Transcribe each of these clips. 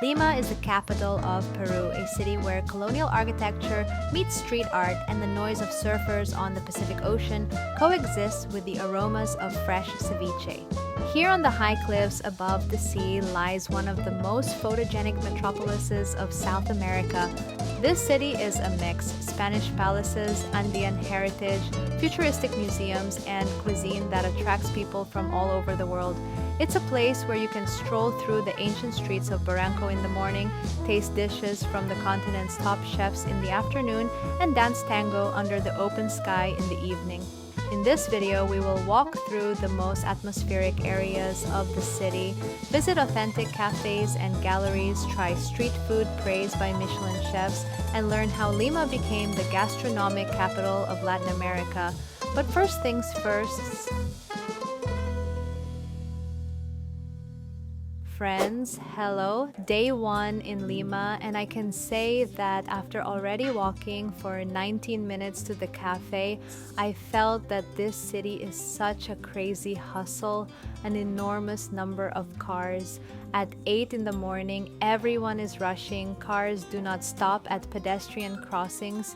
Lima is the capital of Peru, a city where colonial architecture meets street art and the noise of surfers on the Pacific Ocean coexists with the aromas of fresh ceviche. Here on the high cliffs above the sea lies one of the most photogenic metropolises of South America. This city is a mix: Spanish palaces, Andean heritage, futuristic museums, and cuisine that attracts people from all over the world. It's a place where you can stroll through the ancient streets of Barranco in the morning, taste dishes from the continent's top chefs in the afternoon, and dance tango under the open sky in the evening. In this video, we will walk through the most atmospheric areas of the city, visit authentic cafes and galleries, try street food praised by Michelin chefs, and learn how Lima became the gastronomic capital of Latin America. But first things first, friends, hello, day 1 in Lima, and I can say that after already walking for 19 minutes to the cafe, I felt that this city is such a crazy hustle, an enormous number of cars. At 8 in the morning, everyone is rushing, cars do not stop at pedestrian crossings.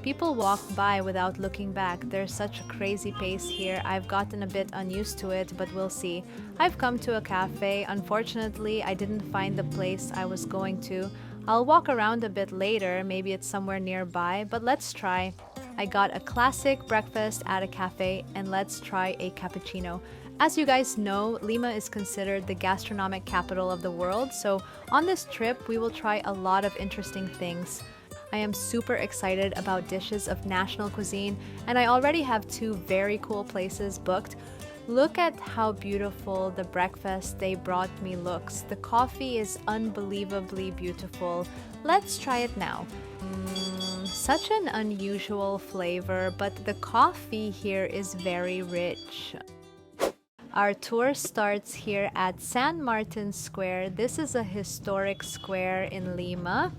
People walk by without looking back. There's such a crazy pace here. I've gotten a bit unused to it, but we'll see. I've come to a cafe. Unfortunately, I didn't find the place I was going to. I'll walk around a bit later, maybe it's somewhere nearby, but let's try. I got a classic breakfast at a cafe, and let's try a cappuccino. As you guys know, Lima is considered the gastronomic capital of the world, so on this trip, we will try a lot of interesting things. I am super excited about dishes of national cuisine, and I already have 2 very cool places booked. Look at how beautiful the breakfast they brought me looks. The coffee is unbelievably beautiful. Let's try it now. Such an unusual flavor, but the coffee here is very rich. Our tour starts here at San Martin Square. This is a historic square in Lima.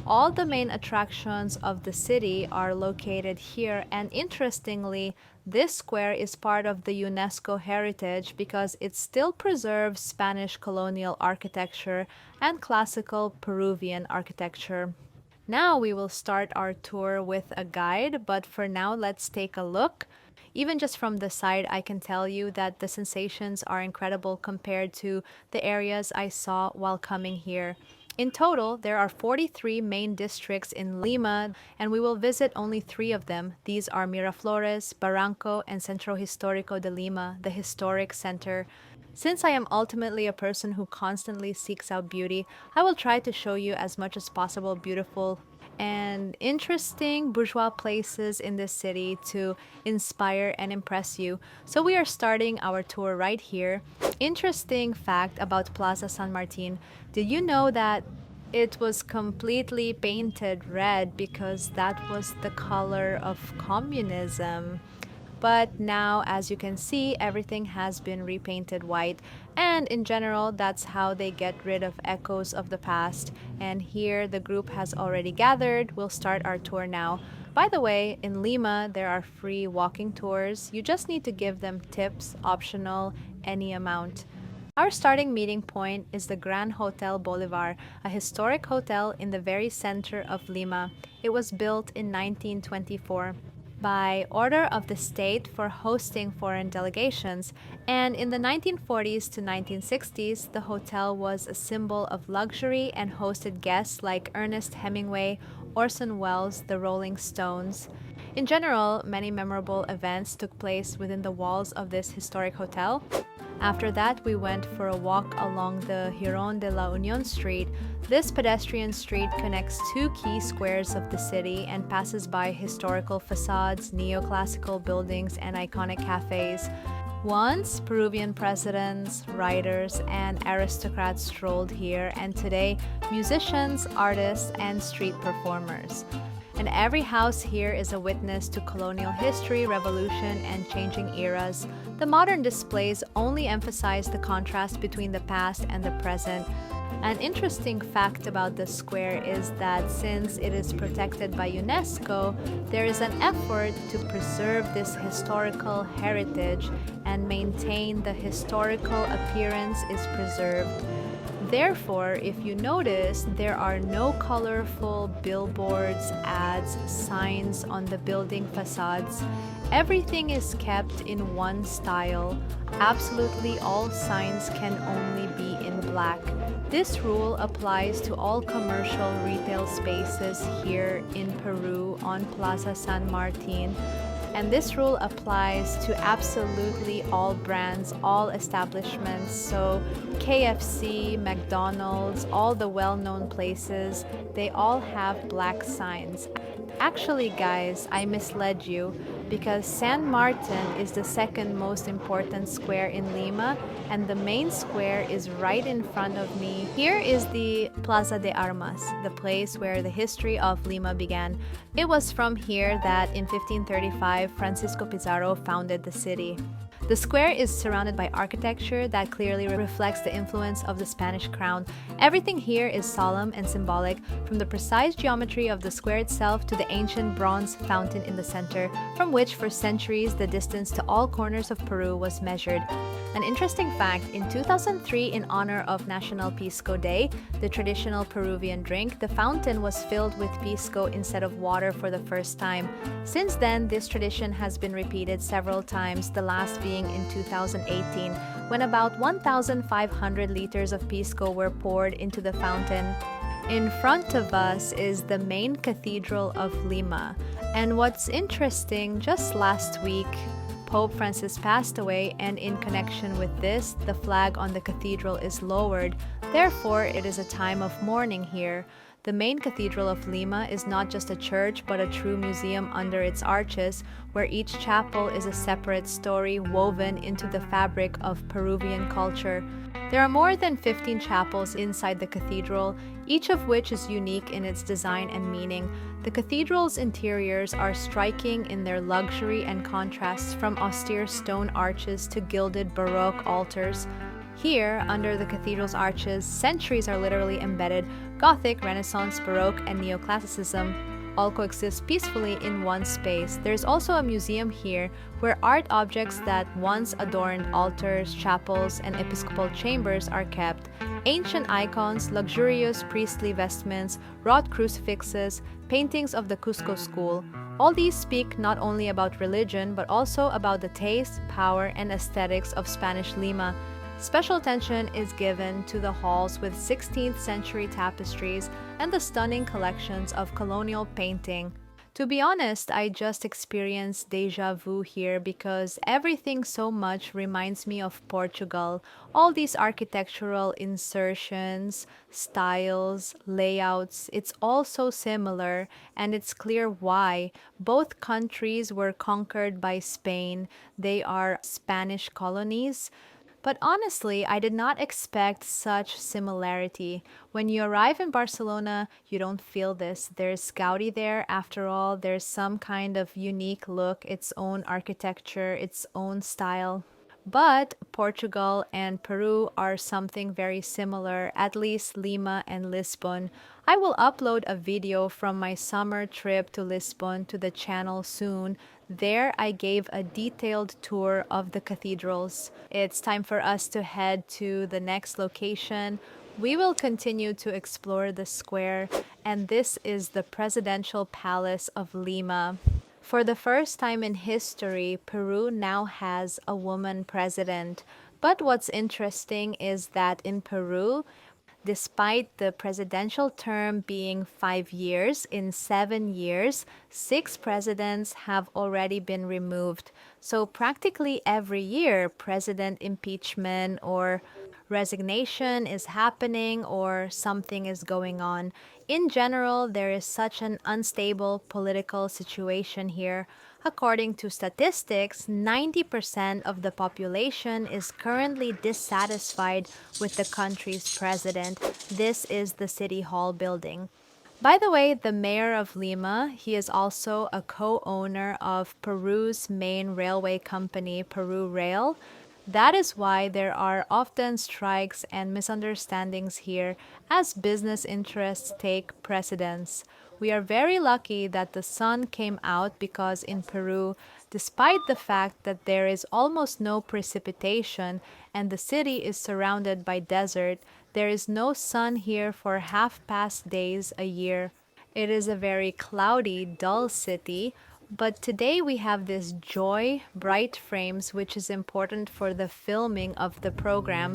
All the main attractions of the city are located here, and interestingly, this square is part of the UNESCO heritage because it still preserves Spanish colonial architecture and classical Peruvian architecture. Now we will start our tour with a guide, but for now let's take a look. Even just from the side, I can tell you that the sensations are incredible compared to the areas I saw while coming here. In total, there are 43 main districts in Lima, and we will visit only 3 of them. These are Miraflores, Barranco, and Centro Histórico de Lima, the historic center. Since I am ultimately a person who constantly seeks out beauty, I will try to show you as much as possible beautiful and interesting bourgeois places in this city to inspire and impress you. So we are starting our tour right here. Interesting fact about Plaza San Martin. Did you know that it was completely painted red because that was the color of communism? But now, as you can see, everything has been repainted white, and in general, that's how they get rid of echoes of the past. And here, the group has already gathered. We'll start our tour now. By the way, in Lima, there are free walking tours. You just need to give them tips, optional, any amount. Our starting meeting point is the Gran Hotel Bolivar, a historic hotel in the very center of Lima. It was built in 1924. By order of the state for hosting foreign delegations, and in the 1940s to 1960s, the hotel was a symbol of luxury and hosted guests like Ernest Hemingway, Orson Welles, the Rolling Stones. In general, many memorable events took place within the walls of this historic hotel. After that, we went for a walk along the Jirón de la Unión street. This pedestrian street connects 2 key squares of the city and passes by historical facades, neoclassical buildings, and iconic cafes. Once, Peruvian presidents, writers, and aristocrats strolled here, and today, musicians, artists, and street performers. And every house here is a witness to colonial history, revolution, and changing eras. The modern displays only emphasize the contrast between the past and the present. An interesting fact about the square is that since it is protected by UNESCO, there is an effort to preserve this historical heritage and maintain the historical appearance is preserved. Therefore, if you notice, there are no colorful billboards, ads, signs on the building facades. Everything is kept in one style. Absolutely all signs can only be in black. This rule applies to all commercial retail spaces here in Peru on Plaza San Martin. And this rule applies to absolutely all brands, all establishments. So KFC, McDonald's, all the well-known places, they all have black signs. Actually, guys, I misled you because San Martin is the second most important square in Lima, and the main square is right in front of me. Here is the Plaza de Armas, the place where the history of Lima began. It was from here that in 1535 Francisco Pizarro founded the city. The square is surrounded by architecture that clearly reflects the influence of the Spanish crown. Everything here is solemn and symbolic, from the precise geometry of the square itself to the ancient bronze fountain in the center, from which for centuries the distance to all corners of Peru was measured. An interesting fact, in 2003, in honor of National Pisco Day, the traditional Peruvian drink, the fountain was filled with pisco instead of water for the first time. Since then, this tradition has been repeated several times, the last being in 2018, when about 1,500 liters of pisco were poured into the fountain. In front of us is the main cathedral of Lima. And what's interesting, just last week, Pope Francis passed away, and in connection with this, the flag on the cathedral is lowered. Therefore, it is a time of mourning here. The main cathedral of Lima is not just a church but a true museum under its arches, where each chapel is a separate story woven into the fabric of Peruvian culture. There are more than 15 chapels inside the cathedral, each of which is unique in its design and meaning. The cathedral's interiors are striking in their luxury and contrasts, from austere stone arches to gilded Baroque altars. Here, under the cathedral's arches, centuries are literally embedded. Gothic, Renaissance, Baroque, and Neoclassicism all coexist peacefully in one space. There's also a museum here where art objects that once adorned altars, chapels, and episcopal chambers are kept. Ancient icons, luxurious priestly vestments, wrought crucifixes, paintings of the Cusco school. All these speak not only about religion but also about the taste, power, and aesthetics of Spanish Lima. Special attention is given to the halls with 16th century tapestries and the stunning collections of colonial painting. To be honest, I just experienced deja vu here because everything so much reminds me of Portugal. All these architectural insertions, styles, layouts, it's all so similar, and it's clear why. Both countries were conquered by Spain. They are Spanish colonies. But honestly, I did not expect such similarity. When you arrive in Barcelona, you don't feel this. There's Gaudi there. After all, there's some kind of unique look, its own architecture, its own style. But Portugal and Peru are something very similar, at least Lima and Lisbon. I will upload a video from my summer trip to Lisbon to the channel soon. There, I gave a detailed tour of the cathedrals. It's time for us to head to the next location. We will continue to explore the square, and this is the Presidential Palace of Lima. For the first time in history, Peru now has a woman president. But what's interesting is that in Peru, despite the presidential term being 5 years, in 7 years, 6 presidents have already been removed. So practically every year, president impeachment or resignation is happening or something is going on. In general, there is such an unstable political situation here. According to statistics, 90% of the population is currently dissatisfied with the country's president. This is the City Hall building. By the way, the mayor of Lima, he is also a co-owner of Peru's main railway company, Peru Rail. That is why there are often strikes and misunderstandings here as business interests take precedence. We are very lucky that the sun came out because in Peru, despite the fact that there is almost no precipitation and the city is surrounded by desert, there is no sun here for half past days a year. It is a very cloudy, dull city, but today we have this joy, bright frames, which is important for the filming of the program.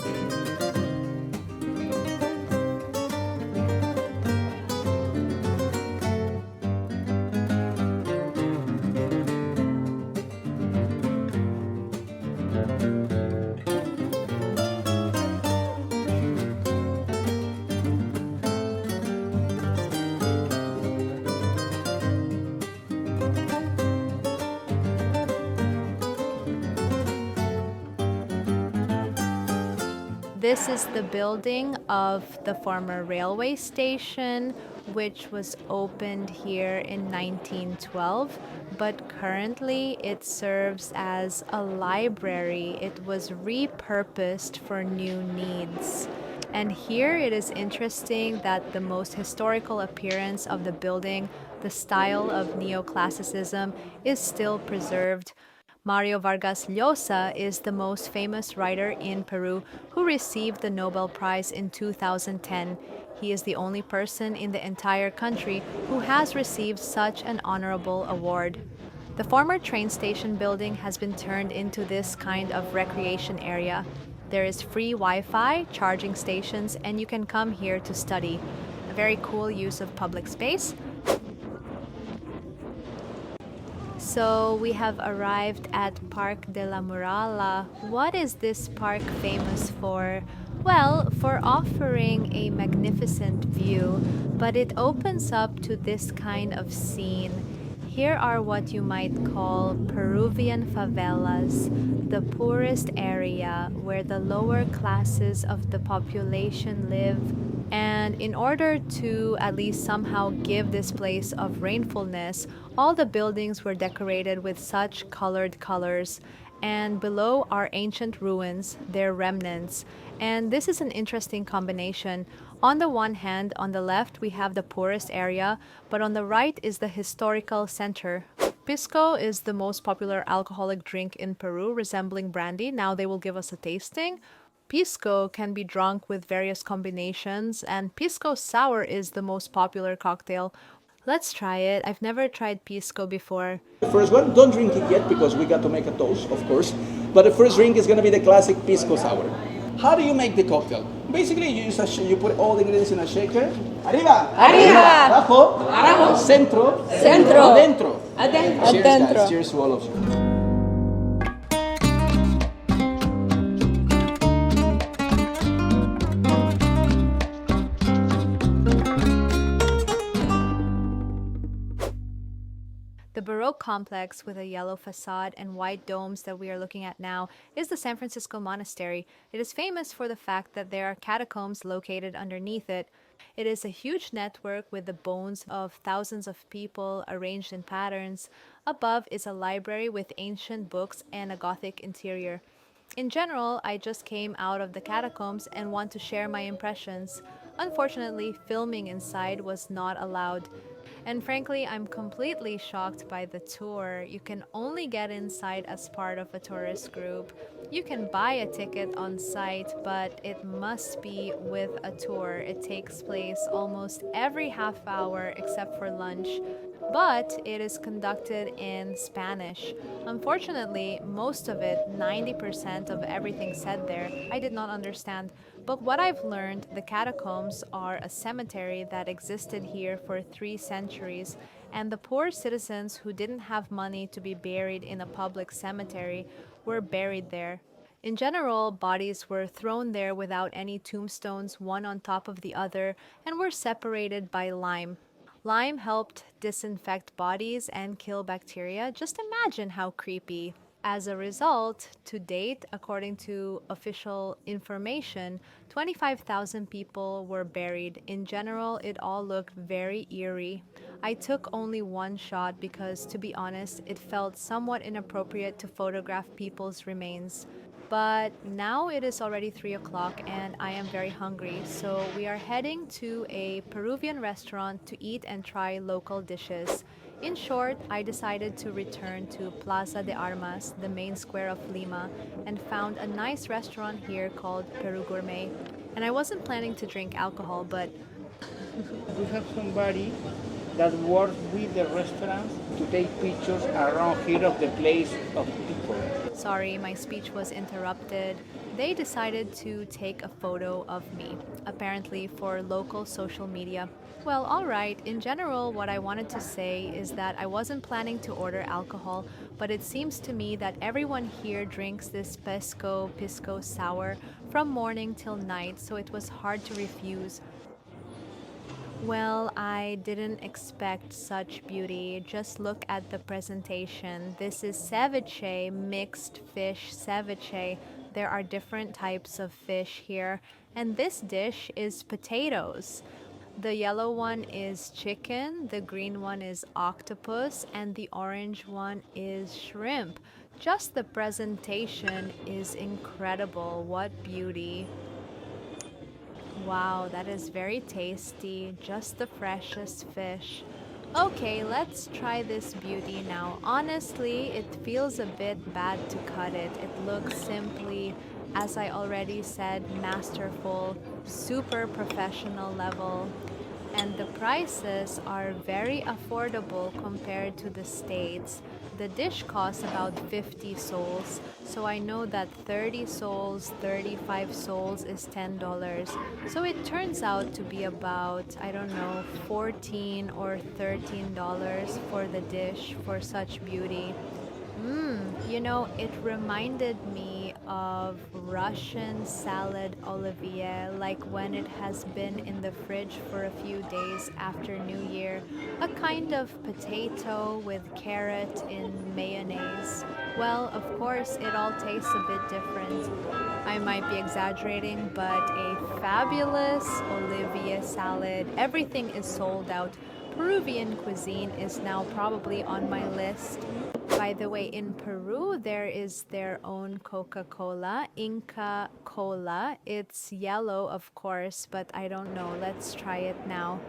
This is the building of the former railway station, which was opened here in 1912, but currently it serves as a library. It was repurposed for new needs. And here it is interesting that the most historical appearance of the building, the style of neoclassicism, is still preserved. Mario Vargas Llosa is the most famous writer in Peru who received the Nobel Prize in 2010. He is the only person in the entire country who has received such an honorable award. The former train station building has been turned into this kind of recreation area. There is free Wi-Fi, charging stations, and you can come here to study. A very cool use of public space. So we have arrived at Parque de la Muralla. What is this park famous for? Well, for offering a magnificent view, but it opens up to this kind of scene. Here are what you might call Peruvian favelas, the poorest area where the lower classes of the population live. And in order to at least somehow give this place of rainfulness, all the buildings were decorated with such colored colors. And below are ancient ruins, their remnants. And this is an interesting combination. On the one hand, on the left, we have the poorest area, but on the right is the historical center. Pisco is the most popular alcoholic drink in Peru, resembling brandy. Now they will give us a tasting. Pisco can be drunk with various combinations, and Pisco Sour is the most popular cocktail. Let's try it. I've never tried Pisco before. The first one, don't drink it yet because we got to make a toast, of course. But the first drink is going to be the classic Pisco Sour. How do you make the cocktail? Basically, you use you put all the ingredients in a shaker. Arriba! Arriba! Abajo! Abajo! Centro! Centro! Adentro! Adentro! Cheers, guys. Cheers to all of you. The Baroque complex with a yellow facade and white domes that we are looking at now is the San Francisco Monastery. It is famous for the fact that there are catacombs located underneath it. It is a huge network with the bones of thousands of people arranged in patterns. Above is a library with ancient books and a Gothic interior. In general, I just came out of the catacombs and want to share my impressions. Unfortunately, filming inside was not allowed. And frankly, I'm completely shocked by the tour. You can only get inside as part of a tourist group. You can buy a ticket on site, but it must be with a tour. It takes place almost every half hour except for lunch. But it is conducted in Spanish. Unfortunately, most of it, 90% of everything said there, I did not understand. But what I've learned, the catacombs are a cemetery that existed here for 3 centuries, and the poor citizens who didn't have money to be buried in a public cemetery were buried there. In general, bodies were thrown there without any tombstones, one on top of the other, and were separated by lime. Lime helped disinfect bodies and kill bacteria. Just imagine how creepy. As a result, to date, according to official information, 25,000 people were buried. In general, it all looked very eerie. I took only one shot because, to be honest, it felt somewhat inappropriate to photograph people's remains. But now it is already 3 o'clock and I am very hungry, so we are heading to a Peruvian restaurant to eat and try local dishes. In short, I decided to return to Plaza de Armas, the main square of Lima, and found a nice restaurant here called Peru Gourmet. And I wasn't planning to drink alcohol, but We have somebody that works with the restaurants to take pictures around here of the place of people. sorry, my speech was interrupted. They decided to take a photo of me, apparently for local social media. Well, alright, in general, what I wanted to say is that I wasn't planning to order alcohol, but it seems to me that everyone here drinks this Pisco sour from morning till night, so it was hard to refuse. Well, I didn't expect such beauty. Just look at the presentation. This is ceviche, mixed fish ceviche. There are different types of fish here. And this dish is potatoes. The yellow one is chicken, the green one is octopus, and the orange one is shrimp. Just the presentation is incredible. What beauty. Wow, that is very tasty, just the freshest fish. Okay, let's try this beauty now. Honestly, it feels a bit bad to cut it. It looks simply, as I already said, masterful, super professional level. And the prices are very affordable compared to the States. The dish costs about 50 sols, so I know that 30 sols, 35 sols is $10. So it turns out to be about, I don't know, 14 or $13 for the dish for such beauty. It reminded me of Russian salad olivier, like when it has been in the fridge for a few days after New Year. A kind of potato with carrot in mayonnaise. Well, of course, it all tastes a bit different. I might be exaggerating, but a fabulous olivier salad. Everything is sold out. Peruvian cuisine is now probably on my list. By the way, in Peru, there is their own Coca-Cola, Inca Kola. It's yellow, of course, but I don't know. Let's try it now.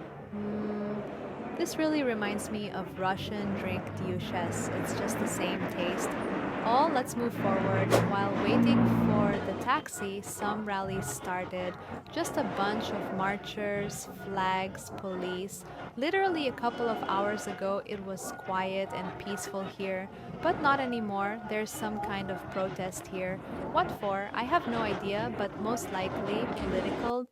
This really reminds me of Russian drink duchess. It's just the same taste. Let's move forward. While waiting for the taxi, some rallies started. Just a bunch of marchers, flags, police. Literally a couple of hours ago, it was quiet and peaceful here. But not anymore. There's some kind of protest here. What for? I have no idea, but most likely political.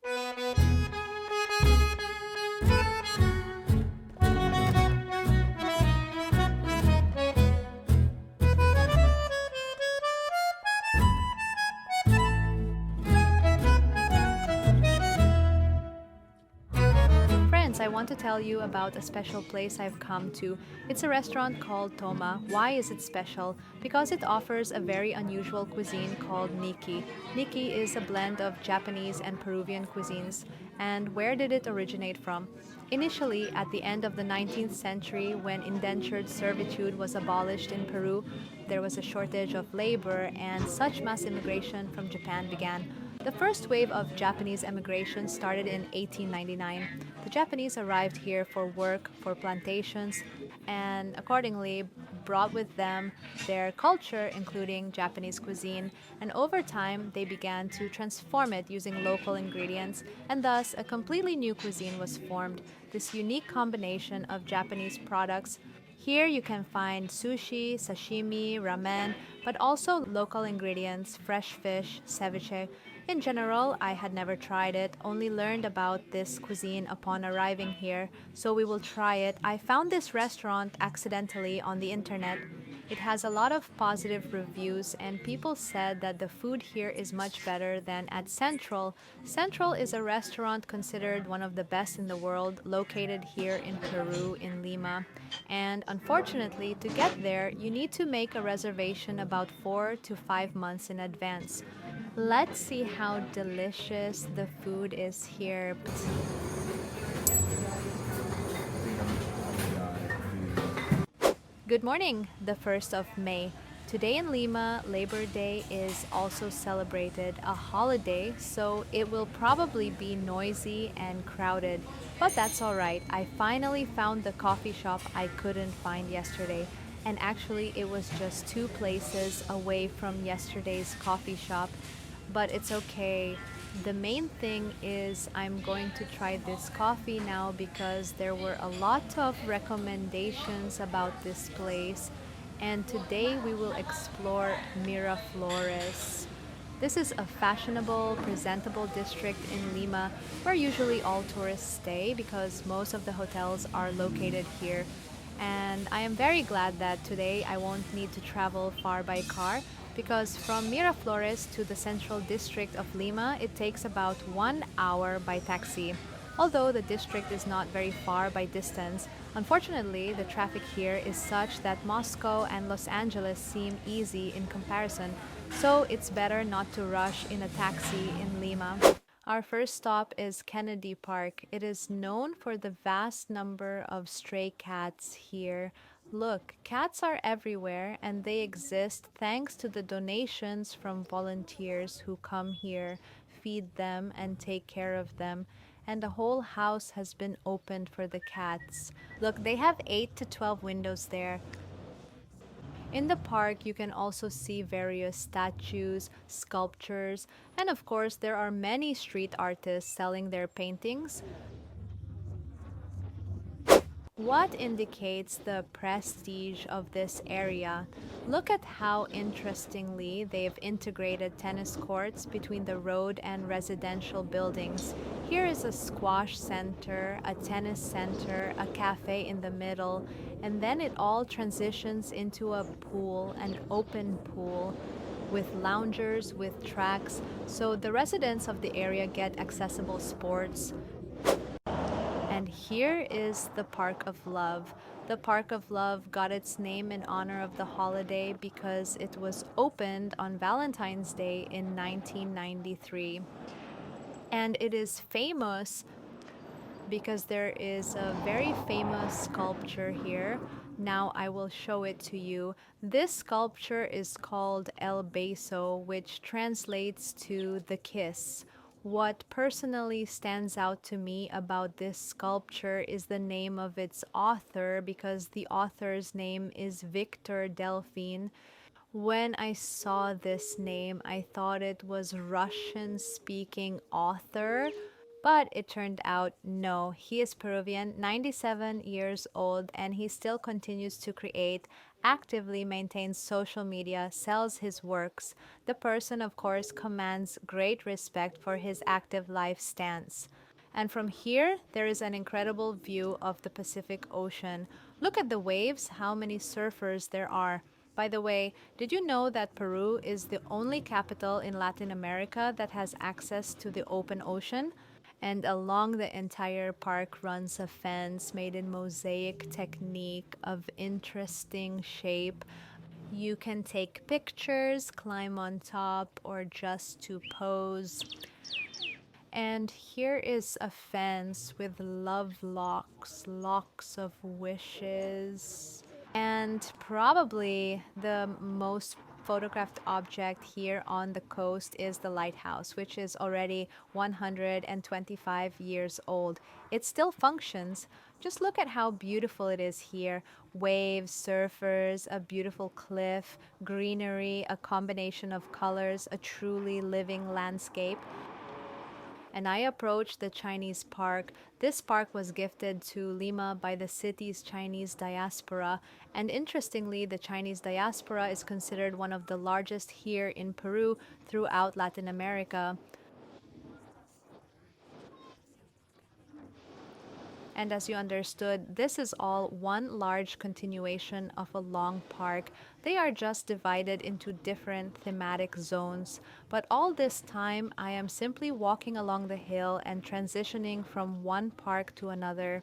I want to tell you about a special place I've come to. It's a restaurant called Tomo. Why is it special? Because it offers a very unusual cuisine called Nikkei. Nikkei is a blend of Japanese and Peruvian cuisines. And where did it originate from? Initially, at the end of the 19th century, when indentured servitude was abolished in Peru, there was a shortage of labor and such mass immigration from Japan began. The first wave of Japanese emigration started in 1899. The Japanese arrived here for work, for plantations, and accordingly brought with them their culture, including Japanese cuisine. And over time, they began to transform it using local ingredients, and thus a completely new cuisine was formed. This unique combination of Japanese products. Here you can find sushi, sashimi, ramen, but also local ingredients, fresh fish, ceviche. In general, I had never tried it, only learned about this cuisine upon arriving here, so we will try it. I found this restaurant accidentally on the internet. It has a lot of positive reviews, and people said that the food here is much better than at Central. Central is a restaurant considered one of the best in the world, located here in Peru, in Lima. And unfortunately, to get there, you need to make a reservation about 4 to 5 months in advance. Let's see how delicious the food is here. Good morning, the 1st of May. Today in Lima, Labor Day is also celebrated, a holiday, so it will probably be noisy and crowded. But that's alright. I finally found the coffee shop I couldn't find yesterday. And actually, it was just two places away from yesterday's coffee shop. But it's okay. The main thing is I'm going to try this coffee now because there were a lot of recommendations about this place. And today we will explore Miraflores. This is a fashionable, presentable district in Lima where usually all tourists stay because most of the hotels are located here. And I am very glad that today I won't need to travel far by car because from Miraflores to the central district of Lima, it takes about 1 hour by taxi. Although the district is not very far by distance, unfortunately, the traffic here is such that Moscow and Los Angeles seem easy in comparison, so it's better not to rush in a taxi in Lima. Our first stop is Kennedy Park. It is known for the vast number of stray cats here. Look, cats are everywhere and they exist thanks to the donations from volunteers who come here, feed them, and take care of them. And the whole house has been opened for the cats. Look, they have 8 to 12 windows there. In the park, you can also see various statues, sculptures, and of course, there are many street artists selling their paintings. What indicates the prestige of this area? Look at how interestingly they've integrated tennis courts between the road and residential buildings. Here is a squash center, a tennis center, a cafe in the middle, and then it all transitions into a pool, an open pool with loungers, with tracks, so the residents of the area get accessible sports. And here is the Park of Love. The Park of Love got its name in honor of the holiday because it was opened on Valentine's Day in 1993. And it is famous because there is a very famous sculpture here. Now I will show it to you. This sculpture is called El Beso, which translates to the kiss. What personally stands out to me about this sculpture is the name of its author because the author's name is Victor Delphine. When I saw this name, I thought it was Russian-speaking author, but it turned out no, he is Peruvian, 97 years old, and he still continues to create, actively maintains social media, sells his works. The person, of course, commands great respect for his active life stance. And from here, there is an incredible view of the Pacific Ocean. Look at the waves, how many surfers there are. By the way, did you know that Peru is the only capital in Latin America that has access to the open ocean? And along the entire park runs a fence made in mosaic technique of interesting shape. You can take pictures, climb on top, or just to pose. And here is a fence with love locks, locks of wishes. And probably the most photographed object here on the coast is the lighthouse, which is already 125 years old. It still functions. Just look at how beautiful it is here. Waves, surfers, a beautiful cliff, greenery, a combination of colors, a truly living landscape. And I approached the Chinese park. This park was gifted to Lima by the city's Chinese diaspora, and interestingly, the Chinese diaspora is considered one of the largest here in Peru throughout Latin America. And as you understood, this is all one large continuation of a long park. They are just divided into different thematic zones. But all this time, I am simply walking along the hill and transitioning from one park to another.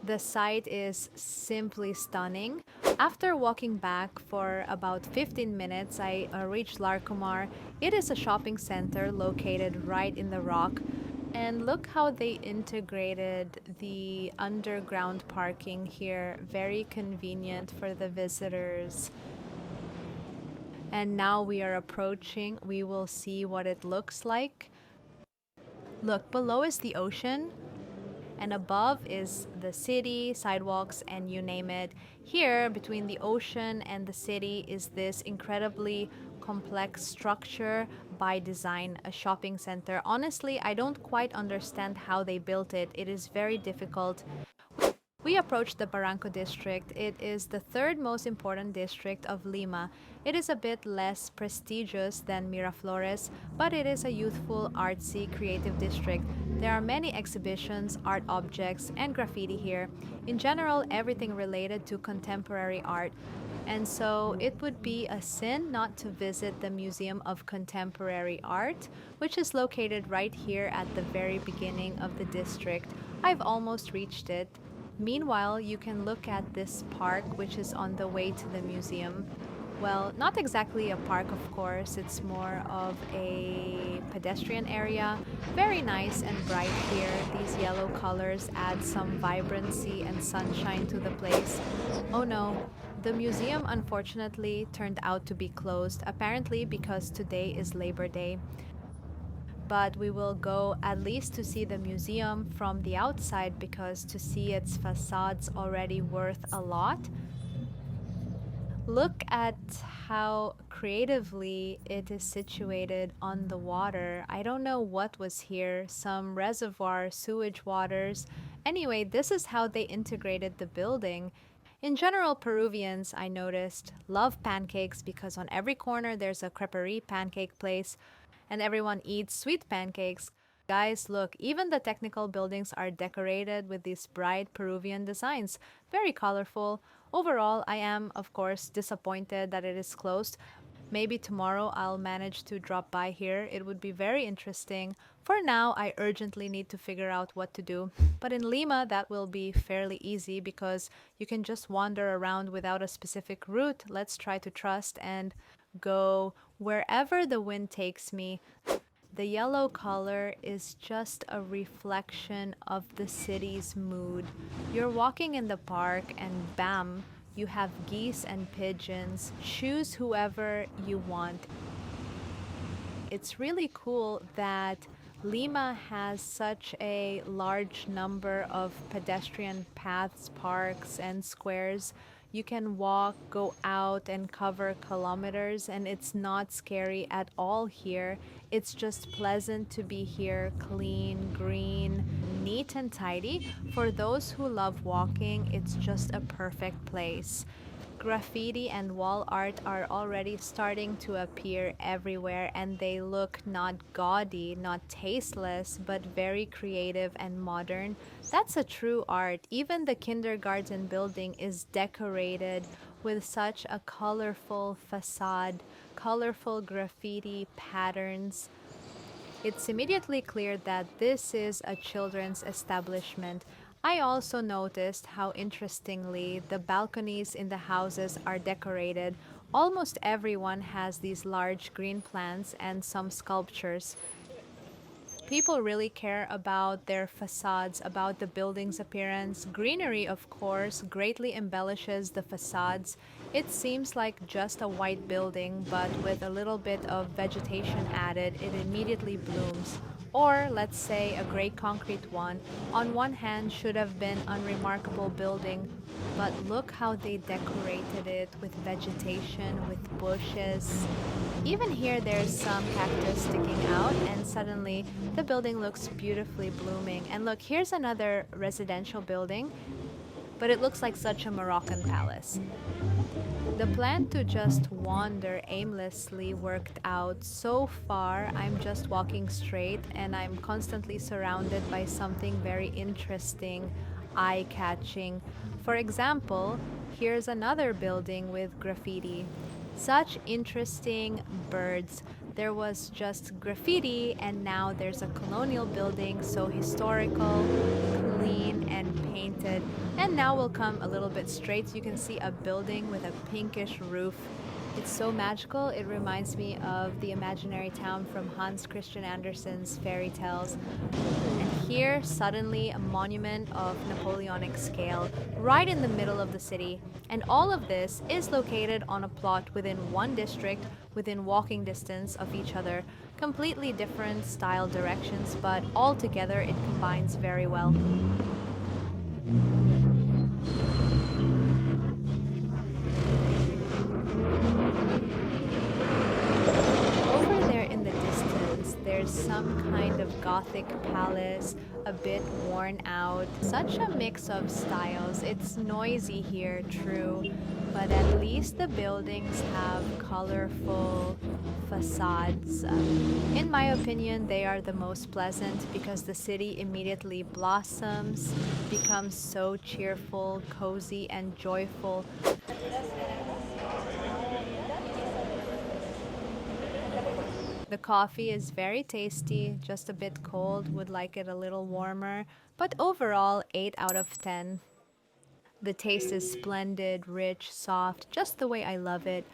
The site is simply stunning. After walking back for about 15 minutes, I reached Larcomar. It is a shopping center located right in the rock. And look how they integrated the underground parking here. Very convenient for the visitors. And now we are approaching, we will see what it looks like. Look, below is the ocean, and above is the city, sidewalks, and you name it. Here, between the ocean and the city, is this incredibly complex structure by design, a shopping center. Honestly, I don't quite understand how they built it. It is very difficult. We approached the Barranco district. It is the third most important district of Lima. It is a bit less prestigious than Miraflores, but it is a youthful, artsy, creative district. There are many exhibitions, art objects, and graffiti here. In general, everything related to contemporary art. And so it would be a sin not to visit the Museum of Contemporary Art, which is located right here at the very beginning of the district. I've almost reached it. Meanwhile, you can look at this park, which is on the way to the museum. Well, not exactly a park, of course, it's more of a pedestrian area. Very nice and bright here. These yellow colors add some vibrancy and sunshine to the place. Oh no, the museum unfortunately turned out to be closed, apparently because today is Labor Day. But we will go at least to see the museum from the outside because to see its facade's already worth a lot. Look at how creatively it is situated on the water. I don't know what was here, some reservoir, sewage waters. Anyway, this is how they integrated the building. In general, Peruvians, I noticed, love pancakes because on every corner there's a creperie pancake place and everyone eats sweet pancakes. Guys, look, even the technical buildings are decorated with these bright Peruvian designs. Very colorful. Overall, I am, of course, disappointed that it is closed. Maybe tomorrow I'll manage to drop by here. It would be very interesting. For now, I urgently need to figure out what to do. But in Lima, that will be fairly easy because you can just wander around without a specific route. Let's try to trust and go wherever the wind takes me. The yellow color is just a reflection of the city's mood. You're walking in the park and bam, you have geese and pigeons. Choose whoever you want. It's really cool that Lima has such a large number of pedestrian paths, parks, and squares. You can walk, go out, and cover kilometers, and it's not scary at all here. It's just pleasant to be here, clean, green, neat, and tidy. For those who love walking, it's just a perfect place. Graffiti and wall art are already starting to appear everywhere, and they look not gaudy, not tasteless, but very creative and modern. That's a true art. Even the kindergarten building is decorated with such a colorful facade, colorful graffiti patterns. It's immediately clear that this is a children's establishment. I also noticed how interestingly the balconies in the houses are decorated. Almost everyone has these large green plants and some sculptures. People really care about their facades, about the building's appearance. Greenery, of course, greatly embellishes the facades. It seems like just a white building, but with a little bit of vegetation added, it immediately blooms. Or, let's say, a gray concrete one. On one hand, should have been unremarkable building, but look how they decorated it with vegetation, with bushes. Even here, there's some cactus sticking out, and suddenly the building looks beautifully blooming. And look, here's another residential building, but it looks like such a Moroccan palace. The plan to just wander aimlessly worked out. So far, I'm just walking straight and I'm constantly surrounded by something very interesting, eye-catching. For example, here's another building with graffiti. Such interesting birds. There was just graffiti and now there's a colonial building, so historical, clean, and painted. And now we'll come a little bit straight so you can see a building with a pinkish roof. It's so magical, it reminds me of the imaginary town from Hans Christian Andersen's fairy tales. And here, suddenly, a monument of Napoleonic scale, right in the middle of the city. And all of this is located on a plot within one district, within walking distance of each other. Completely different style directions, but all together it combines very well. Over there in the distance, there's some kind of Gothic palace, a bit worn out. Such a mix of styles. It's noisy here, true, but at least the buildings have colorful facades. In my opinion, they are the most pleasant because the city immediately blossoms, becomes so cheerful, cozy, and joyful. The coffee is very tasty, just a bit cold, would like it a little warmer, but overall 8 out of 10. The taste is splendid, rich, soft, just the way I love it.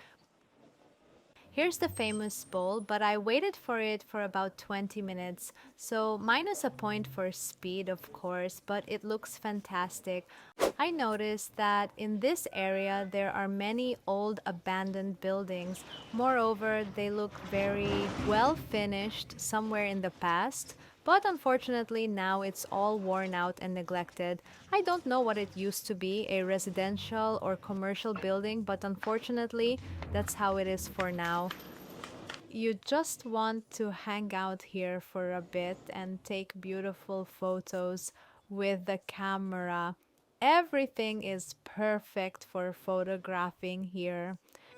Here's the famous bowl, but I waited for it for about 20 minutes, so minus a point for speed, of course, but it looks fantastic. I noticed that in this area there are many old abandoned buildings. Moreover, they look very well finished somewhere in the past. But unfortunately now it's all worn out and neglected. I don't know what it used to be, a residential or commercial building, but unfortunately that's how it is for now. You just want to hang out here for a bit and take beautiful photos with the camera. Everything is perfect for photographing here.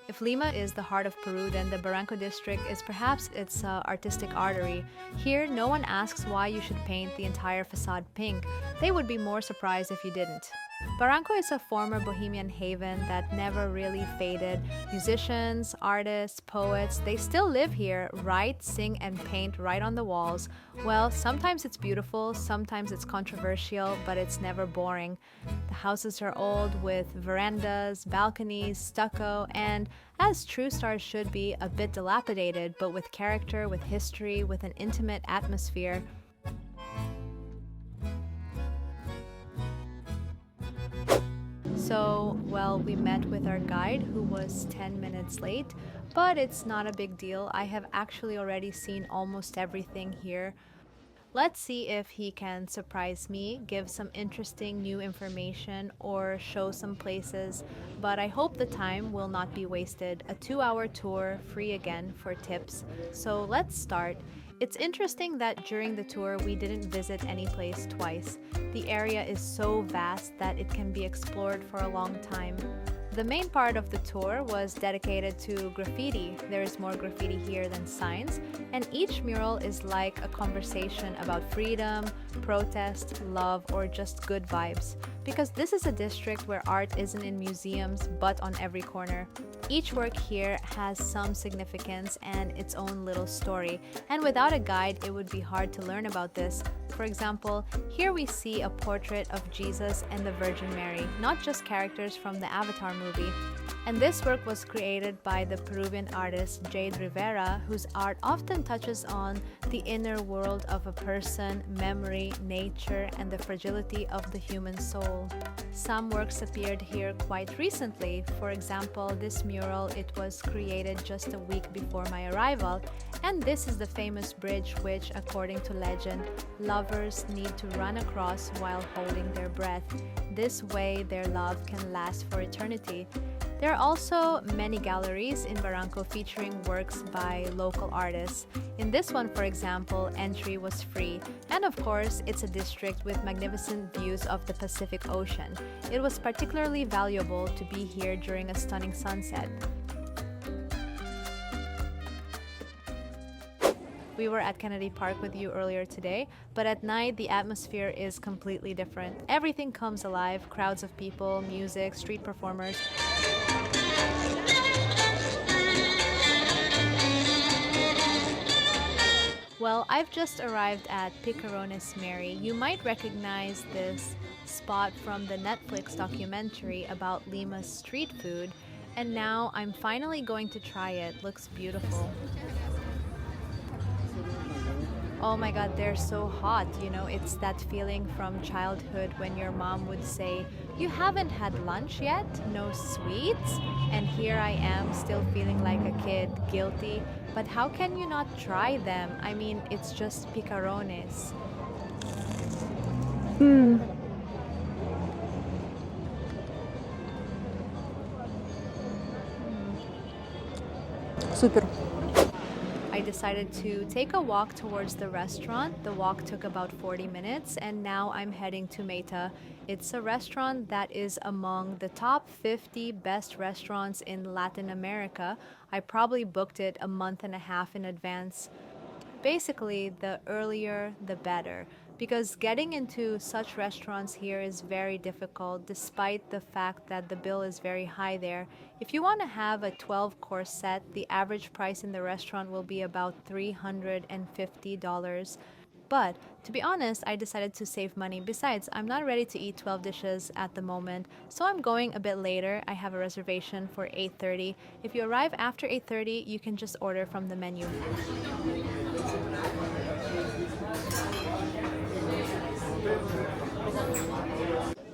If Lima is the heart of Peru, then the Barranco district is perhaps its artistic artery. Here, no one asks why you should paint the entire facade pink. They would be more surprised if you didn't. Barranco is a former bohemian haven that never really faded. Musicians, artists, poets, they still live here, write, sing, and paint right on the walls. Well, sometimes it's beautiful, sometimes it's controversial, but it's never boring. The houses are old with verandas, balconies, stucco, and as true stars should be, a bit dilapidated, but with character, with history, with an intimate atmosphere. So, well, we met with our guide who was 10 minutes late, but it's not a big deal. I have actually already seen almost everything here. Let's see if he can surprise me, give some interesting new information, or show some places, but I hope the time will not be wasted. A 2-hour tour, free again for tips. So let's start. It's interesting that during the tour we didn't visit any place twice. The area is so vast that it can be explored for a long time. The main part of the tour was dedicated to graffiti. There is more graffiti here than signs, and each mural is like a conversation about freedom, protest, love, or just good vibes. Because this is a district where art isn't in museums, but on every corner. Each work here has some significance and its own little story, and without a guide, it would be hard to learn about this. For example, here we see a portrait of Jesus and the Virgin Mary, not just characters from the Avatar movie. And this work was created by the Peruvian artist Jade Rivera, whose art often touches on the inner world of a person, memory, nature, and the fragility of the human soul. Some works appeared here quite recently. For example, this mural, it was created just a week before my arrival, and this is the famous bridge which, according to legend, lovers need to run across while holding their breath. This way, their love can last for eternity. There are also many galleries in Barranco featuring works by local artists. In this one, for example, entry was free. And of course, it's a district with magnificent views of the Pacific Ocean. It was particularly valuable to be here during a stunning sunset. We were at Kennedy Park with you earlier today, but at night the atmosphere is completely different. Everything comes alive, crowds of people, music, street performers. Well, I've just arrived at Picarones Mary. You might recognize this spot from the Netflix documentary about Lima's street food. And now I'm finally going to try it. Looks beautiful. Oh my god, they're so hot. You know, it's that feeling from childhood when your mom would say, "You haven't had lunch yet? No sweets?" And here I am, still feeling like a kid, guilty. But how can you not try them? I mean, it's just picarones. Супер. I decided to take a walk towards the restaurant. The walk took about 40 minutes, and now I'm heading to Meta. It's a restaurant that is among the top 50 best restaurants in Latin America. I probably booked it a month and a half in advance. Basically, the earlier, the better. Because getting into such restaurants here is very difficult, despite the fact that the bill is very high there. If you want to have a 12-course set, the average price in the restaurant will be about $350. But to be honest, I decided to save money. Besides, I'm not ready to eat 12 dishes at the moment, so I'm going a bit later. I have a reservation for 8:30. If you arrive after 8:30, you can just order from the menu.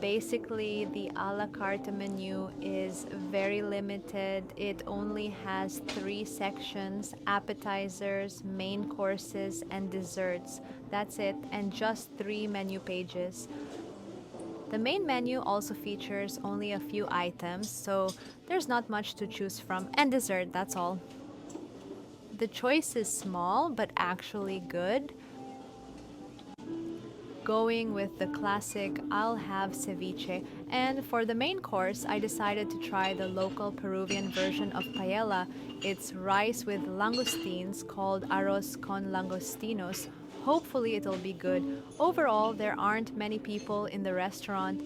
Basically, the a la carte menu is very limited. It only has 3 sections: appetizers, main courses, and desserts. That's it, and just 3 menu pages. The main menu also features only a few items, so there's not much to choose from, and dessert, that's all. The choice is small, but actually good. Going with the classic "I'll have ceviche," and for the main course I decided to try the local Peruvian version of paella. It's rice with langoustines called arroz con langostinos. Hopefully it'll be good. Overall, there aren't many people in the restaurant.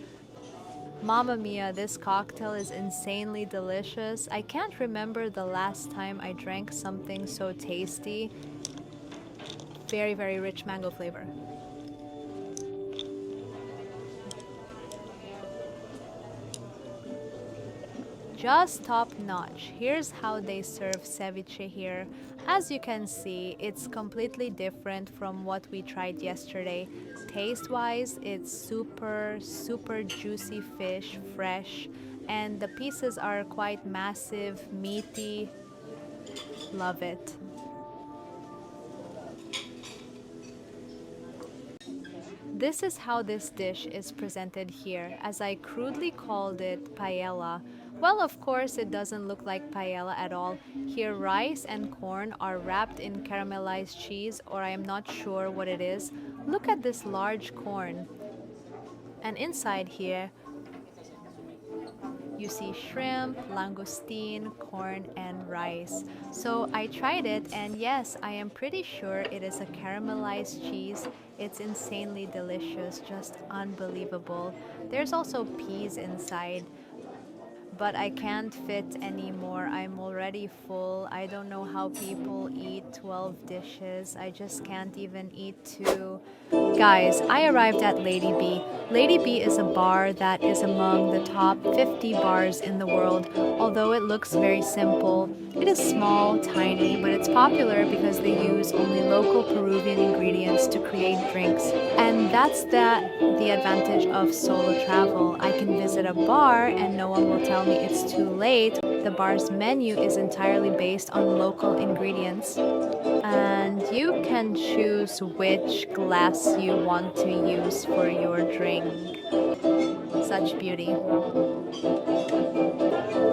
Mamma mia, this cocktail is insanely delicious. I can't remember the last time I drank something so tasty. Very, very rich mango flavor. Just top notch. Here's how they serve ceviche here. As you can see, it's completely different from what we tried yesterday. Taste wise, it's super juicy fish, fresh, and the pieces are quite massive, meaty. Love it. This is how this dish is presented here, as I crudely called it paella. Well, of course, it doesn't look like paella at all. Here, rice and corn are wrapped in caramelized cheese, or I am not sure what it is. Look at this large corn. And inside here, you see shrimp, langoustine, corn, and rice. So I tried it, and yes, I am pretty sure it is a caramelized cheese. It's insanely delicious, just unbelievable. There's also peas inside. But I can't fit anymore. I'm already full. I don't know how people eat 12 dishes. I just can't even eat 2. Guys, I arrived at Lady B. Lady B is a bar that is among the top 50 bars in the world. Although it looks very simple, it is small, tiny, but it's popular because they use only local Peruvian ingredients to create drinks. And that's the advantage of solo travel. I can visit a bar and no one will tell me it's too late. The bar's menu is entirely based on local ingredients. And you can choose which glass you want to use for your drink. Such beauty.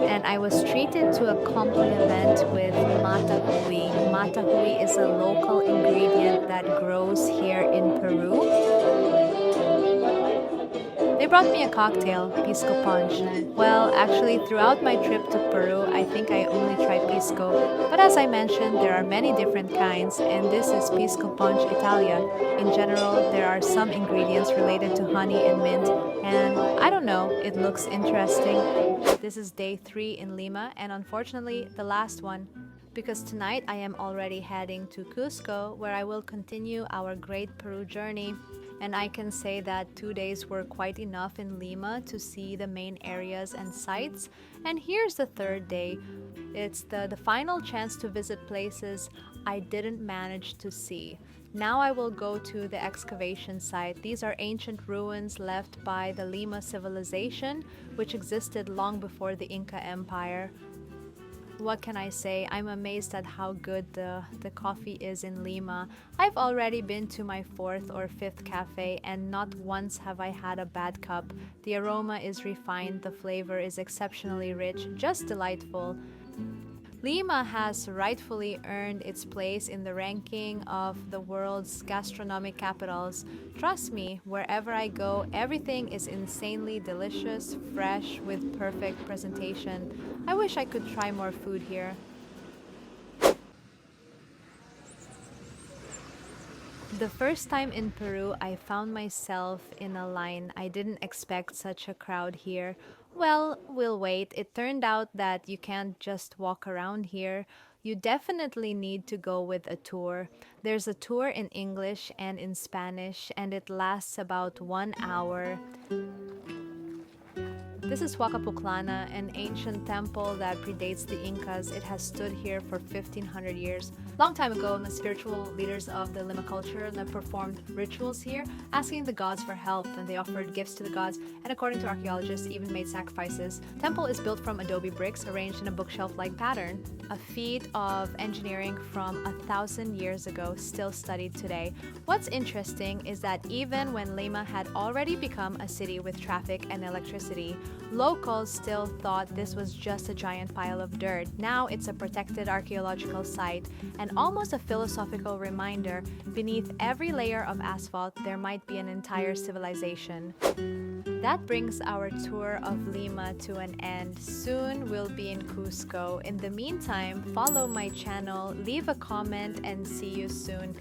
And I was treated to a compliment with matahui. Matahui is a local ingredient that grows here in Peru. They brought me a cocktail, Pisco Punch. Well, actually, throughout my trip to Peru, I think I only tried Pisco. But as I mentioned, there are many different kinds, and this is Pisco Punch Italia. In general, there are some ingredients related to honey and mint, and I don't know, it looks interesting. This is day 3 in Lima, and unfortunately, the last one. Because tonight I am already heading to Cusco, where I will continue our Great Peru journey. and I can say that 2 days were quite enough in Lima to see the main areas and sites. And here's the third day. It's the final chance to visit places I didn't manage to see. Now I will go to the excavation site. These are ancient ruins left by the Lima civilization, which existed long before the Inca Empire. What can I say? I'm amazed at how good the coffee is in Lima. I've already been to my 4th or 5th cafe, and not once have I had a bad cup. The aroma is refined, the flavor is exceptionally rich, just delightful. Lima has rightfully earned its place in the ranking of the world's gastronomic capitals. Trust me, wherever I go, everything is insanely delicious, fresh, with perfect presentation. I wish I could try more food here. The first time in Peru, I found myself in a line. I didn't expect such a crowd here. Well, we'll wait. It turned out that you can't just walk around here. You definitely need to go with a tour. There's a tour in English and in Spanish, and it lasts about 1 hour. This is Huacapuclana, an ancient temple that predates the Incas. It has stood here for 1500 years. Long time ago, the spiritual leaders of the Lima culture performed rituals here, asking the gods for help, and they offered gifts to the gods, and according to archaeologists, even made sacrifices. Temple is built from adobe bricks arranged in a bookshelf-like pattern, a feat of engineering from 1,000 years ago, still studied today. What's interesting is that even when Lima had already become a city with traffic and electricity, locals still thought this was just a giant pile of dirt. Now it's a protected archaeological site and almost a philosophical reminder. Beneath every layer of asphalt, there might be an entire civilization. That brings our tour of Lima to an end. Soon we'll be in Cusco. In the meantime, follow my channel, leave a comment, and see you soon.